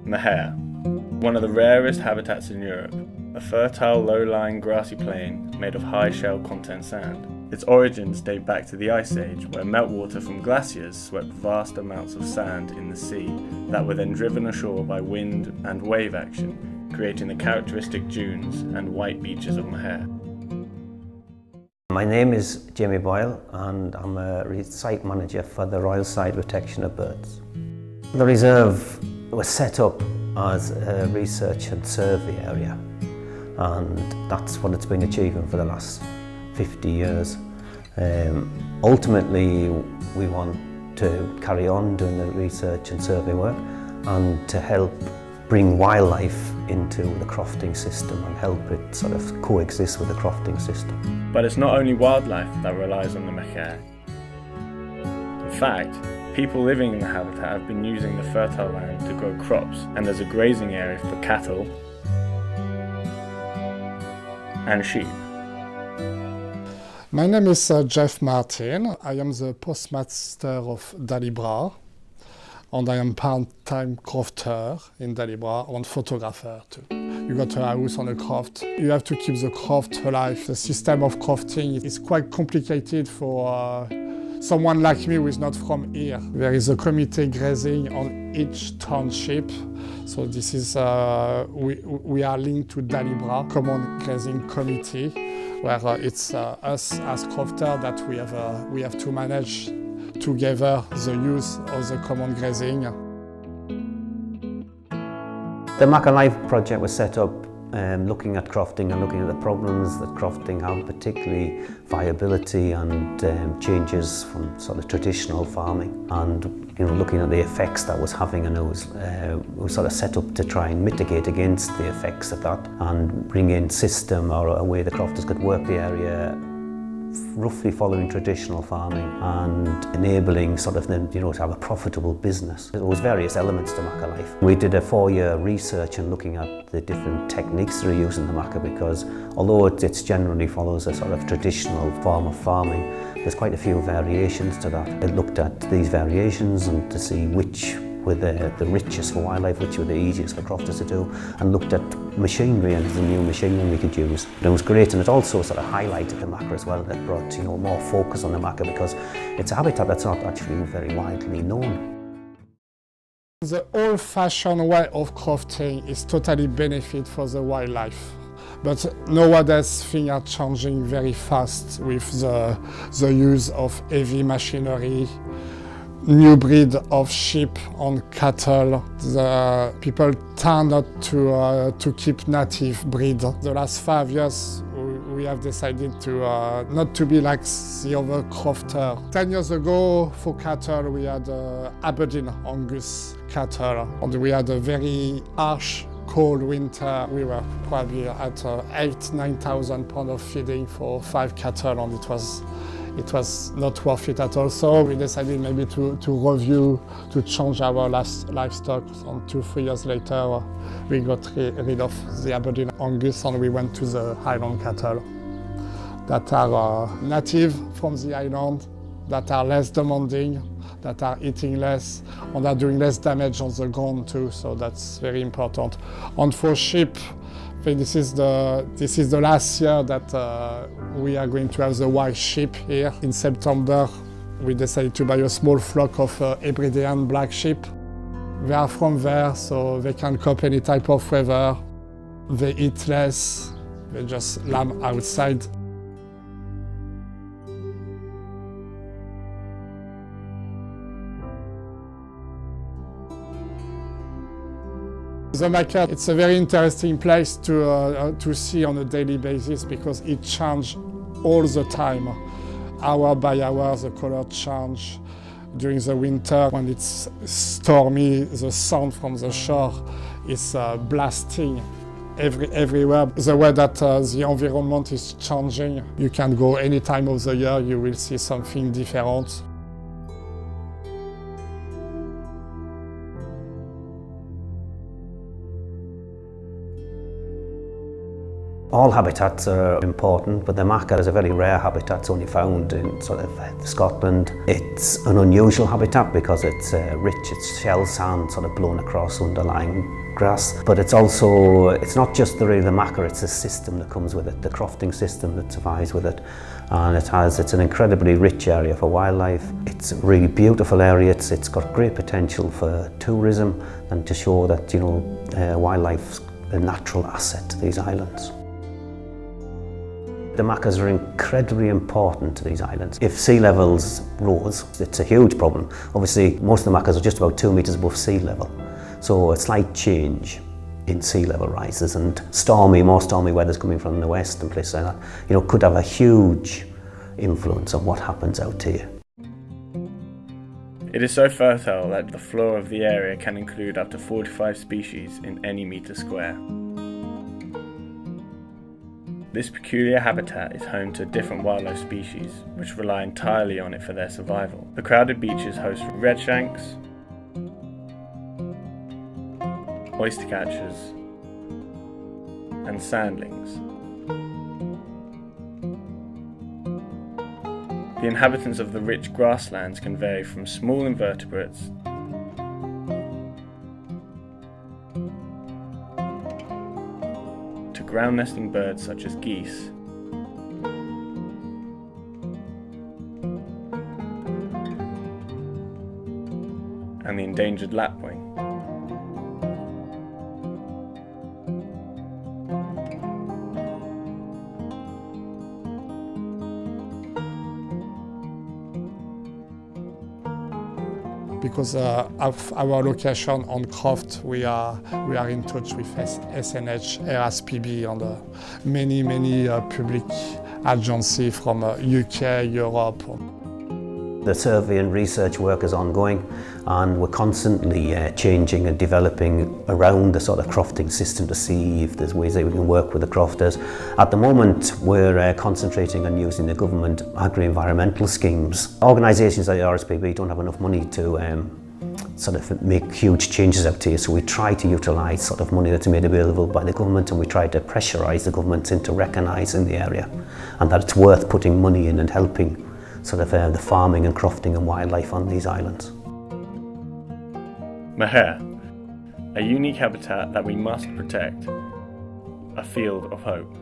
Machair, one of the rarest habitats in Europe, a fertile low-lying grassy plain made of high shell content sand. Its origins date back to the Ice Age, where meltwater from glaciers swept vast amounts of sand in the sea that were then driven ashore by wind and wave action, creating the characteristic dunes and white beaches of Machair. My name is Jamie Boyle and I'm a site manager for the Royal Site Protection of Birds. The reserve was set up as a research and survey area, and that's what it's been achieving for the last 50 years. Ultimately, we want to carry on doing the research and survey work and to help bring wildlife into the crofting system and help it sort of coexist with the crofting system. But it's not only wildlife that relies on the Machair. In fact, people living in the habitat have been using the fertile land to grow crops, and there's a grazing area for cattle and sheep. My name is Jeff Martin. I am the postmaster of Dalibra, and I am part-time crofter in Dalibra and photographer too. You got a house on a croft. You have to keep the croft alive. The system of crofting is quite complicated for someone like me who is not from here. There is a committee grazing on each township. So this is, we are linked to Dalibra, Common Grazing Committee, where it's us as crofter that we have to manage together the use of the common grazing. The Machair Life project was set up looking at crofting and looking at the problems that crofting have, particularly viability and changes from sort of traditional farming, and looking at the effects that was having, and it was sort of set up to try and mitigate against the effects of that and bring in system or a way the crofters could work the area roughly following traditional farming and enabling sort of them, to have a profitable business. There was various elements to Machair Life. We did a 4-year research and looking at the different techniques that are used in the Machair, because although it generally follows a sort of traditional form of farming, there's quite a few variations to that. It looked at these variations and to see which were the richest for wildlife, which were the easiest for crofters to do, and looked at machinery and the new machinery we could use. And it was great, and it also sort of highlighted the Machair as well. That brought more focus on the Machair, because it's a habitat that's not actually very widely known. The old-fashioned way of crofting is totally benefit for the wildlife. But nowadays things are changing very fast with the use of heavy machinery, new breed of sheep and cattle. The people tend not to keep native breed. The last 5 years we have decided to not to be like the other crofter. 10 years ago for cattle we had Aberdeen Angus cattle, and we had a very harsh cold winter. We were probably at 8,000–9,000 pounds of feeding for 5 cattle, and it was not worth it at all. So we decided maybe to review, to change our livestock, and 2–3 years later we got rid of the Aberdeen Angus and we went to the Highland cattle that are native from the island, that are less demanding, that are eating less and are doing less damage on the ground too, so that's very important. And for sheep, I think this is the last year that we are going to have the white sheep here. In September we decided to buy a small flock of Hebrides black sheep. They are from there, so they can cope any type of weather. They eat less, they just lamb outside. The Machair, it's a very interesting place to see on a daily basis, because it changes all the time. Hour by hour the color change. During the winter, when it's stormy, the sound from the shore is blasting everywhere. The way that the environment is changing, you can go any time of the year, you will see something different. All habitats are important, but the machair is a very rare habitat. It's only found in sort of Scotland. It's an unusual habitat because it's rich, it's shell sand sort of blown across underlying grass. But it's also, it's not just the machair, it's the system that comes with it, the crofting system that survives with it. And it's an incredibly rich area for wildlife. It's a really beautiful area. It's got great potential for tourism and to show that, you know, wildlife's a natural asset to these islands. The machairs are incredibly important to these islands. If sea levels rose, it's a huge problem. Obviously, most of the machairs are just about 2 metres above sea level. So a slight change in sea level rises and more stormy weather's coming from the west and places like that, you know, could have a huge influence on what happens out here. It is so fertile that the flora of the area can include up to 45 species in any metre square. This peculiar habitat is home to different wildlife species, which rely entirely on it for their survival. The crowded beaches host redshanks, oystercatchers, and sandlings. The inhabitants of the rich grasslands can vary from small invertebrates to ground-nesting birds such as geese, and the endangered lapwing. Because of our location on Croft, we are in touch with SNH, RSPB, and many public agencies from UK, Europe. The survey and research work is ongoing, and we're constantly changing and developing around the sort of crofting system to see if there's ways that we can work with the crofters. At the moment, we're concentrating on using the government agri-environmental schemes. Organisations like the RSPB don't have enough money to sort of make huge changes out here, so we try to utilise sort of money that's made available by the government, and we try to pressurise the government into recognising the area and that it's worth putting money in and helping sort of the farming and crofting and wildlife on these islands. Machair, a unique habitat that we must protect, a field of hope.